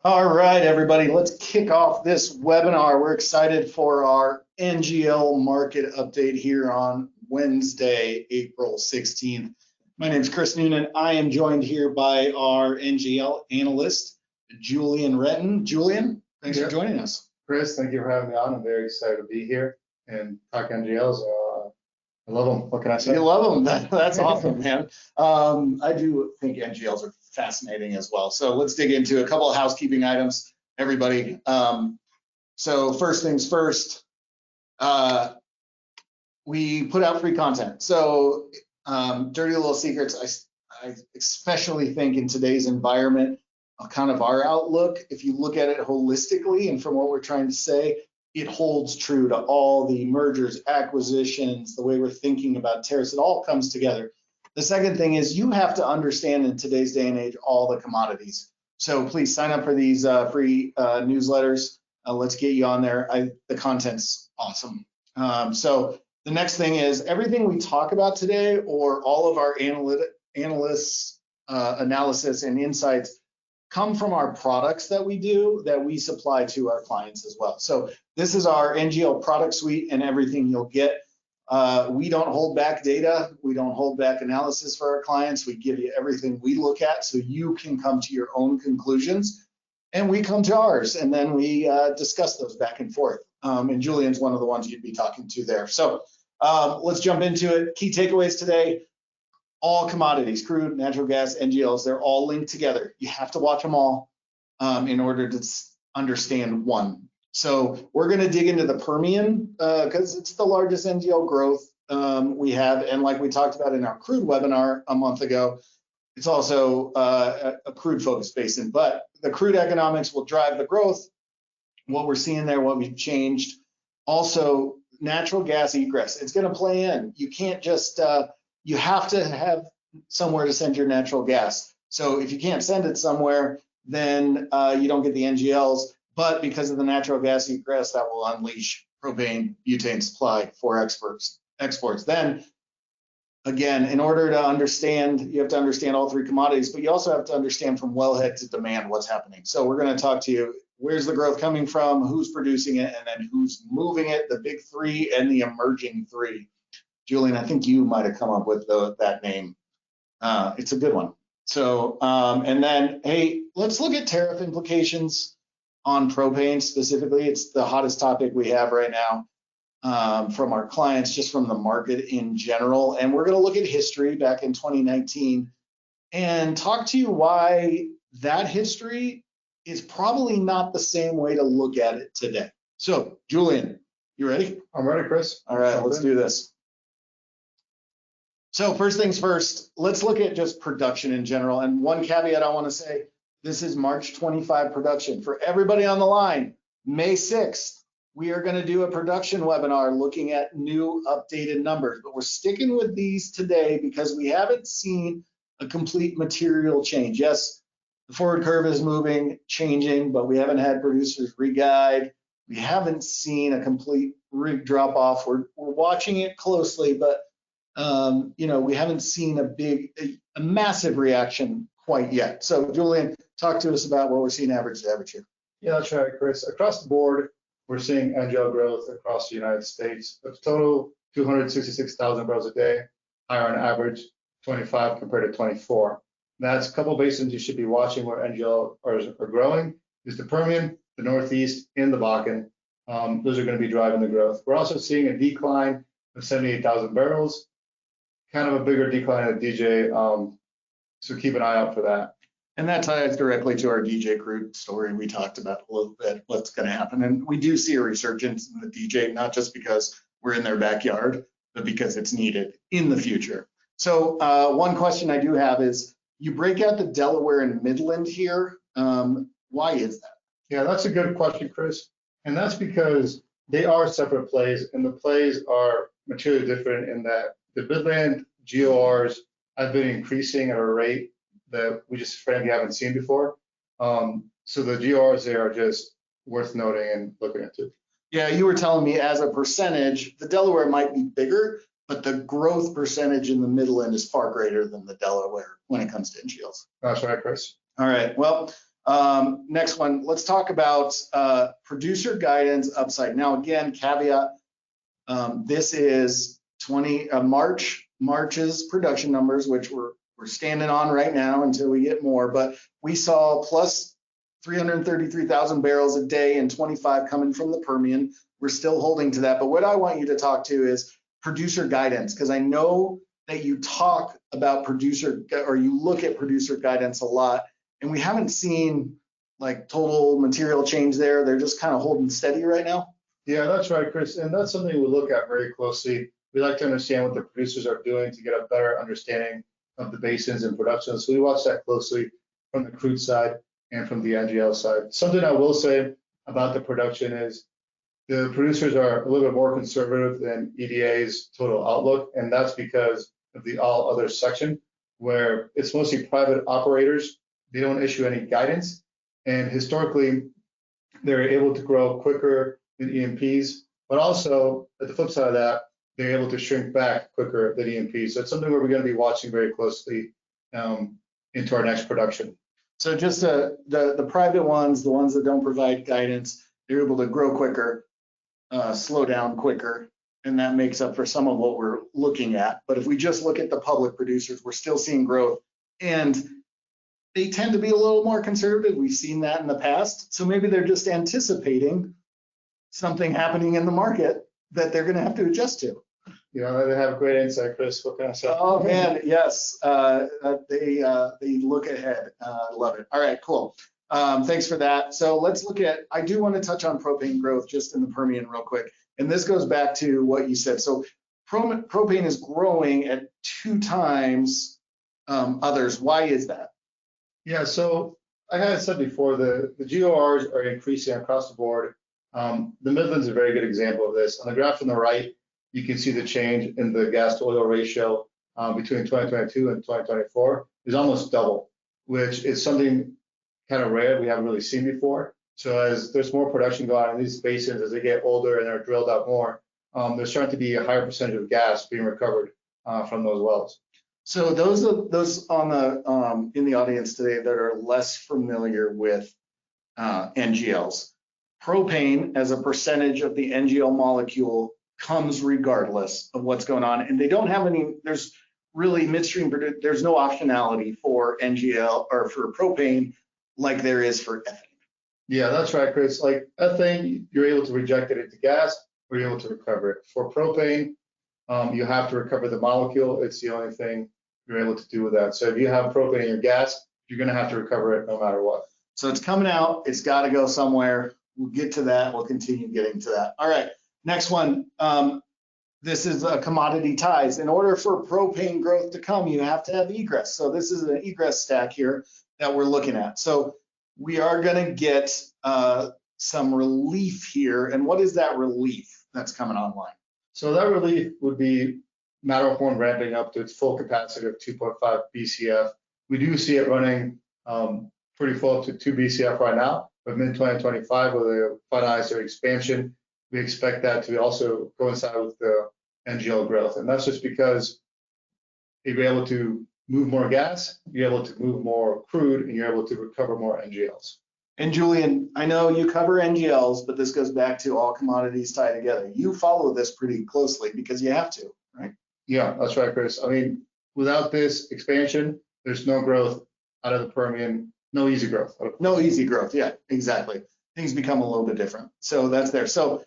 All right, everybody, let's kick off this webinar. We're excited for our NGL market update here on Wednesday, April 16th. My name is Chris Noonan. I am joined here by our NGL analyst, Julian Renton. Julian, thanks for joining us. Chris, thank you for having me on. I'm very excited to be here and talk NGLs. I love them. What can I say? You love them. That's awesome, man. I do think NGLs are fascinating as well. So let's dig into a couple of housekeeping items, everybody. So first things first, we put out free content. So dirty little secrets, I especially think in today's environment, kind of our outlook, if you look at it holistically and from what we're trying to say, it holds true to all the mergers, acquisitions, the way we're thinking about tariffs. It all comes together. The second thing is you have to understand in today's day and age all the commodities. So please sign up for these free newsletters. Let's get you on there. The content's awesome. So the next thing is everything we talk about today, or all of our analysts analysis and insights, come from our products that we do that we supply to our clients as well. So this is our NGL product suite and everything you'll get. We don't hold back data. We don't hold back analysis for our clients. We give you everything we look at so you can come to your own conclusions. And we come to ours, and then we discuss those back and forth. And Julian's one of the ones you'd be talking to there. So let's jump into it. Key takeaways today. All commodities, crude, natural gas, NGLs, they're all linked together. You have to watch them all in order to understand one. So we're going to dig into the Permian because it's the largest NGL growth we have. And like we talked about in our crude webinar a month ago, it's also a crude focused basin. But the crude economics will drive the growth, what we're seeing there, what we've changed. Also, natural gas egress, it's going to play in. You can't just you have to have somewhere to send your natural gas. So if you can't send it somewhere, then you don't get the NGLs. But because of the natural gas egress, that will unleash propane, butane supply for exports. Then, again, in order to understand, you have to understand all three commodities, but you also have to understand from wellhead to demand what's happening. So we're going to talk to you, where's the growth coming from, who's producing it, and then who's moving it, the big three and the emerging three. Julian, I think you might have come up with that name. It's a good one. So, and then, hey, let's look at tariff implications on propane specifically. It's the hottest topic we have right now from our clients, just from the market in general. And we're going to look at history back in 2019 and talk to you why that history is probably not the same way to look at it today. So, Julian, you ready? I'm ready, Chris. All right, let's do this. So first things first, let's look at just production in general. And one caveat I want to say, this is March 25 production. For everybody on the line, May 6th, we are going to do a production webinar looking at new updated numbers. But we're sticking with these today because we haven't seen a complete material change. Yes, the forward curve is moving, changing, but we haven't had producers re-guide. We haven't seen a complete rig drop off. We're watching it closely, but we haven't seen a massive reaction quite yet. So Julian, talk to us about what we're seeing average to average here. Yeah, that's right, Chris. Across the board, we're seeing NGL growth across the United States. A total 266,000 barrels a day, higher on average, 25 compared to 24. That's a couple of basins you should be watching where NGL are growing. Is the Permian, the Northeast, and the Bakken. Those are going to be driving the growth. We're also seeing a decline of 78,000 barrels. Kind of a bigger decline at DJ, so keep an eye out for that. And that ties directly to our DJ crude story we talked about a little bit, what's going to happen. And we do see a resurgence in the DJ, not just because we're in their backyard, but because it's needed in the future. So one question I do have is, you break out the Delaware and Midland here. Why is that? Yeah, that's a good question, Chris. And that's because they are separate plays, and the plays are materially different in that the Midland GORs have been increasing at a rate that we just frankly haven't seen before. So the GORs there are just worth noting and looking into. Yeah, you were telling me as a percentage, the Delaware might be bigger, but the growth percentage in the Midland is far greater than the Delaware when it comes to NGLs. That's right, Chris. All right, well, Next one, let's talk about producer guidance upside. Now, again, caveat, this is March's production numbers, which we're standing on right now until we get more, but we saw plus 333,000 barrels a day and 25 coming from the Permian. We're still holding to that, but what I want you to talk to is producer guidance, because I know that you talk about producer, or you look at producer guidance a lot, and we haven't seen like total material change there. They're just kind of holding steady right now. Yeah, that's right, Chris. And that's something we look at very closely. We like to understand what the producers are doing to get a better understanding of the basins and production. So we watch that closely from the crude side and from the NGL side. Something I will say about the production is the producers are a little bit more conservative than EDA's total outlook, and that's because of the all other section, where it's mostly private operators. They don't issue any guidance, and historically, they're able to grow quicker than E&Ps, but also at the flip side of that, they're able to shrink back quicker than E&Ps. So it's something where we're going to be watching very closely into our next production. So just the private ones, the ones that don't provide guidance, they're able to grow quicker, slow down quicker, and that makes up for some of what we're looking at. But if we just look at the public producers, we're still seeing growth, and they tend to be a little more conservative. We've seen that in the past. So maybe they're just anticipating something happening in the market that they're going to have to adjust to. You know, they have great insight, Chris. What can I say? Oh man, yes. They look ahead. Love it. All right, cool. Thanks for that. So let's look at, I do want to touch on propane growth just in the Permian real quick. And this goes back to what you said. So propane is growing at 2 times others. Why is that? Yeah, so I had said before, the GORs are increasing across the board. The Midlands is a very good example of this. On the graph on the right, you can see the change in the gas to oil ratio between 2022 and 2024 is almost double, which is something kind of rare we haven't really seen before. So as there's more production going on in these basins, as they get older and they're drilled out more, there's starting to be a higher percentage of gas being recovered from those wells. So those on the in the audience today that are less familiar with NGLs, propane as a percentage of the NGL molecule comes regardless of what's going on, and they don't have any. There's really midstream. There's no optionality for NGL or for propane like there is for ethane. Yeah, that's right, Chris. Like ethane, you're able to reject it into gas, or you're able to recover it. For propane, you have to recover the molecule. It's the only thing you're able to do with that. So if you have propane in your gas, you're going to have to recover it no matter what. So it's coming out. It's got to go somewhere. We'll get to that. We'll continue getting to that. All right. Next one. This is commodity ties. In order for propane growth to come, you have to have egress. So this is an egress stack here that we're looking at. So we are going to get some relief here. And what is that relief that's coming online? So that relief would be Matterhorn ramping up to its full capacity of 2.5 BCF. We do see it running pretty full up to 2 BCF right now, but mid-2025 with a finalize their expansion, we expect that to also coincide with the NGL growth. And that's just because if you're able to move more gas, you're able to move more crude, and you're able to recover more NGLs. And Julian, I know you cover NGLs, but this goes back to all commodities tied together. You follow this pretty closely because you have to, right? Yeah, that's right, Chris. I mean, without this expansion, there's no growth out of the Permian, no easy growth. No easy growth, yeah, exactly. Things become a little bit different. So that's there. So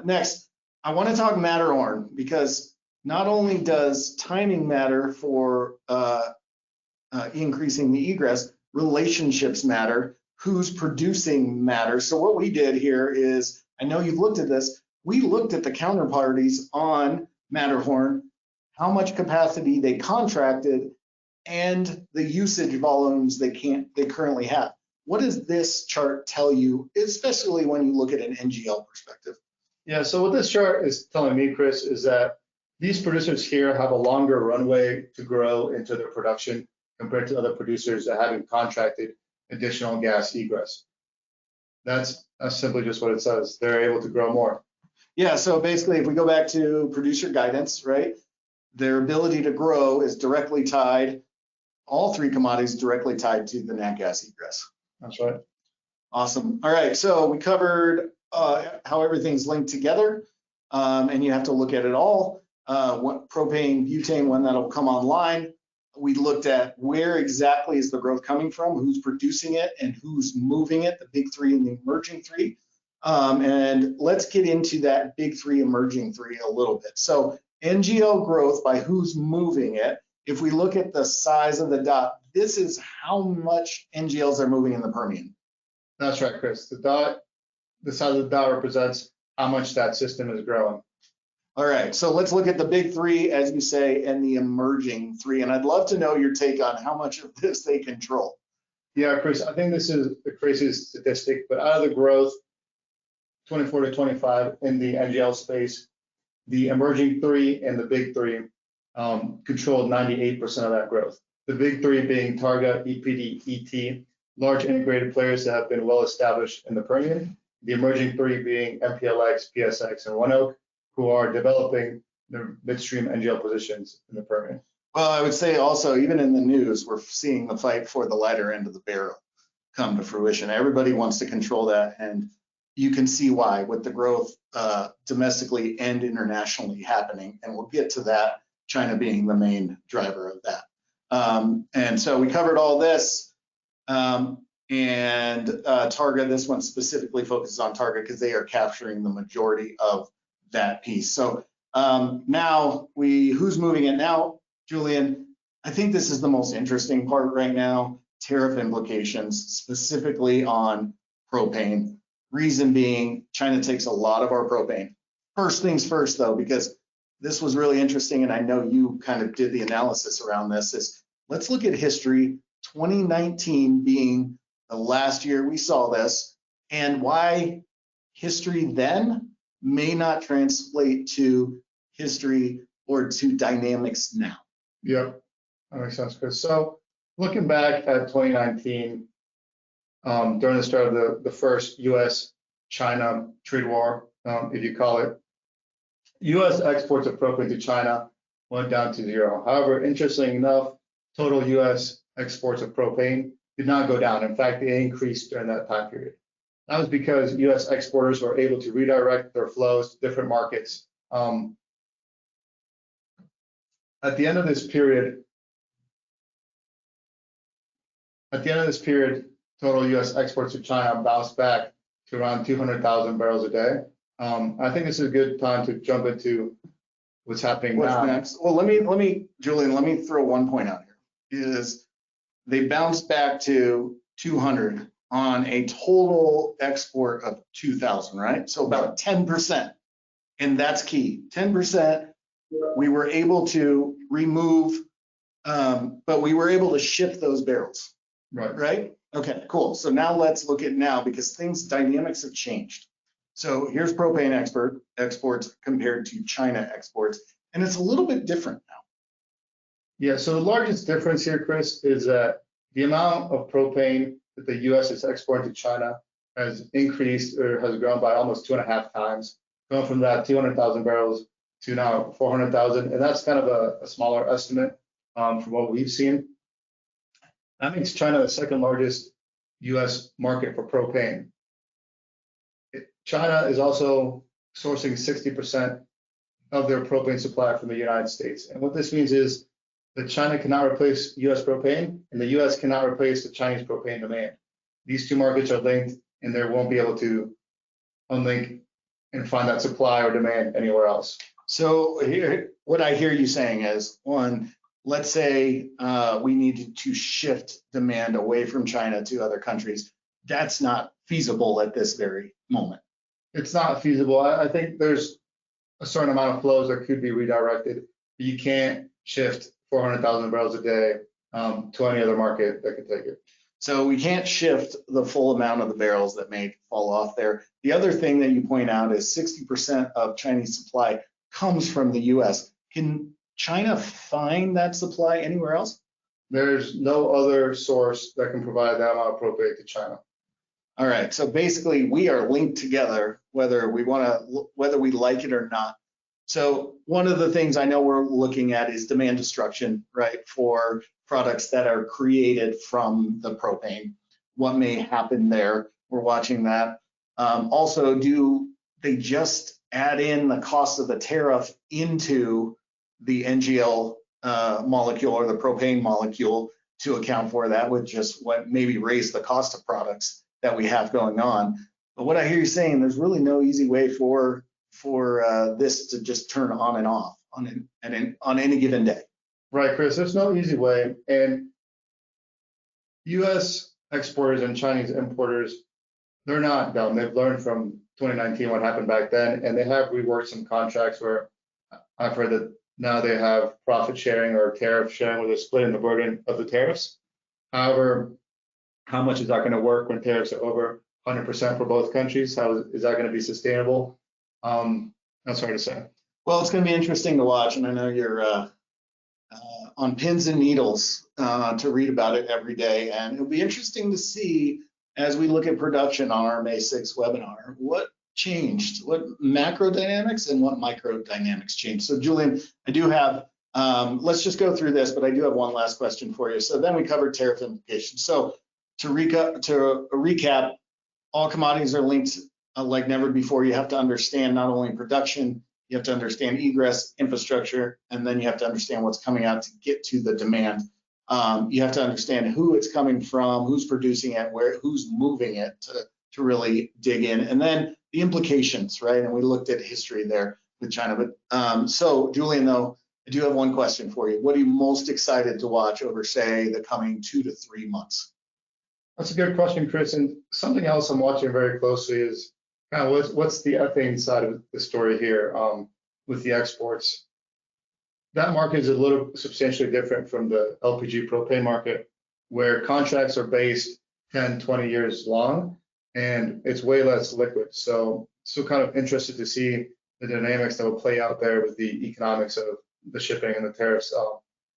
next, I want to talk Matterhorn, because not only does timing matter for increasing the egress, relationships matter, who's producing matters. So what we did here is, I know you've looked at this, we looked at the counterparties on Matterhorn, how much capacity they contracted, and the usage volumes they currently have. What does this chart tell you, especially when you look at an NGL perspective? Yeah, so what this chart is telling me, Chris, is that these producers here have a longer runway to grow into their production compared to other producers that haven't contracted additional gas egress. That's simply just what it says. They're able to grow more. Yeah, so basically, if we go back to producer guidance, right, their ability to grow is directly tied, all 3 commodities directly tied to the nat gas egress. That's right. Awesome. All right, so we covered how everything's linked together, and you have to look at it all. What propane, butane, when that'll come online. We looked at where exactly is the growth coming from, who's producing it, and who's moving it, the big three and the emerging three. And let's get into that big three, emerging three a little bit. So NGL growth by who's moving it. If we look at the size of the dot, this is how much NGLs are moving in the Permian. That's right, Chris. The size of the dot represents how much that system is growing. All right, so let's look at the big three, as you say, and the emerging three. And I'd love to know your take on how much of this they control. Yeah, Chris, I think this is the craziest statistic, but out of the growth, 24 to 25 in the NGL space, the emerging three and the big three controlled 98% of that growth. The big three being Targa, EPD, ET, large integrated players that have been well established in the Permian. The emerging three being MPLX, PSX, and ONEOK, who are developing their midstream NGL positions in the Permian. Well, I would say also, even in the news, we're seeing the fight for the lighter end of the barrel come to fruition. Everybody wants to control that, and you can see why with the growth domestically and internationally happening. And we'll get to that, China being the main driver of that. And so we covered all this. And Targa, this one specifically focuses on Targa because they are capturing the majority of that piece. So now who's moving it now, Julian? I think this is the most interesting part right now, tariff implications, specifically on propane. Reason being, China takes a lot of our propane. First things first, though, because this was really interesting, and I know you kind of did the analysis around this, is let's look at history, 2019 being the last year we saw this, and why history then may not translate to history or to dynamics now. Yep, that makes sense, Chris. So looking back at 2019, during the start of the first U.S.-China trade war, if you call it, U.S. exports of propane to China went down to zero. However, interestingly enough, total U.S. exports of propane did not go down. In fact, they increased during that time period. That was because U.S. exporters were able to redirect their flows to different markets. At the end of this period, total U.S. exports to China bounced back to around 200,000 barrels a day. I think this is a good time to jump into what's happening now. Next? Well, let me, Julian, let me throw one point out here. Is they bounced back to 200 on a total export of 2,000, right? So about 10%, and that's key. 10%. We were able to remove, but we were able to ship those barrels. Right? Okay, cool. So now let's look at now, because dynamics have changed. So here's propane exports compared to China exports, and it's a little bit different now. Yeah, so the largest difference here, Chris, is that the amount of propane that the U.S. is exporting to China has increased or has grown by almost 2.5 times, going from that 200,000 barrels to now 400,000. And that's kind of a smaller estimate from what we've seen. That makes China the second largest U.S. market for propane. China is also sourcing 60% of their propane supply from the United States. And what this means is that China cannot replace U.S. propane, and the U.S. cannot replace the Chinese propane demand. These two markets are linked, and they won't be able to unlink and find that supply or demand anywhere else. So here, what I hear you saying is, one, let's say we needed to shift demand away from China to other countries. That's not feasible at this very moment. It's not feasible. I think there's a certain amount of flows that could be redirected. But you can't shift 400,000 barrels a day to any other market that could take it. So we can't shift the full amount of the barrels that may fall off there. The other thing that you point out is 60% of Chinese supply comes from the U.S. Can China find that supply anywhere else? There's no other source that can provide that amount of propane to China. All right, so basically we are linked together, whether we like it or not. So one of the things I know we're looking at is demand destruction, right, for products that are created from the propane. what may happen there. We're watching that. Also, do they just add in the cost of the tariff into the NGL molecule or the propane molecule to account for that, would just what maybe raise the cost of products that we have going on. But what I hear you saying, there's really no easy way for this to just turn on and off on any given day. Right, Chris, there's no easy way. And US exporters and Chinese importers, they're not dumb. They've learned from 2019 what happened back then, and they have reworked some contracts where I've heard that now they have profit sharing or tariff sharing where they're splitting the burden of the tariffs. However, how much is that going to work when tariffs are over 100% for both countries? How is that going to be sustainable? That's hard to say. Well, it's going to be interesting to watch, and I know you're on pins and needles to read about it every day, and it'll be interesting to see as we look at production on our May 6th webinar, what changed, what macro dynamics and what micro dynamics changed. So Julian, I do have, let's just go through this, but I do have one last question for you. So then we covered tariff implications. So to recap, all commodities are linked like never before. You have to understand not only production, you have to understand egress, infrastructure, and then you have to understand what's coming out to get to the demand. You have to understand who it's coming from, who's producing it, who's moving it to really dig in, and then the implications, right? And we looked at history there with China. But so, Julian, though, I do have one question for you. What are you most excited to watch over, say, the coming 2 to 3 months? That's a good question, Chris. And something else I'm watching very closely is kind of what's the ethane side of the story here with the exports. That market is a little substantially different from the LPG propane market, where contracts are based 10, 20 years long, and it's way less liquid. So kind of interested to see the dynamics that will play out there with the economics of the shipping and the tariffs.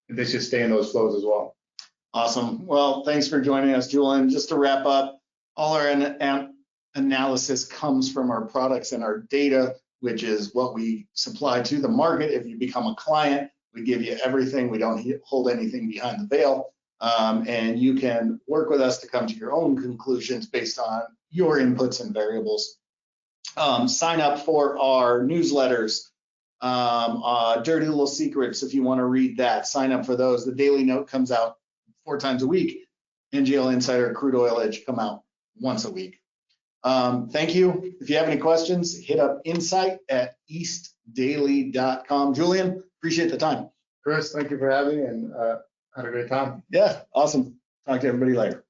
If they sustain those flows as well. Awesome. Well, thanks for joining us, Julian. Just to wrap up, all our analysis comes from our products and our data, which is what we supply to the market. If you become a client, we give you everything. We don't hold anything behind the veil. And you can work with us to come to your own conclusions based on your inputs and variables. Sign up for our newsletters, Dirty Little Secrets, if you want to read that. Sign up for those. The Daily Note comes out 4 times a week. NGL Insider, Crude Oil Edge come out once a week. Thank you. If you have any questions, hit up insight@eastdaily.com. Julian, appreciate the time. Chris, thank you for having me, and had a great time. Yeah, awesome. Talk to everybody later.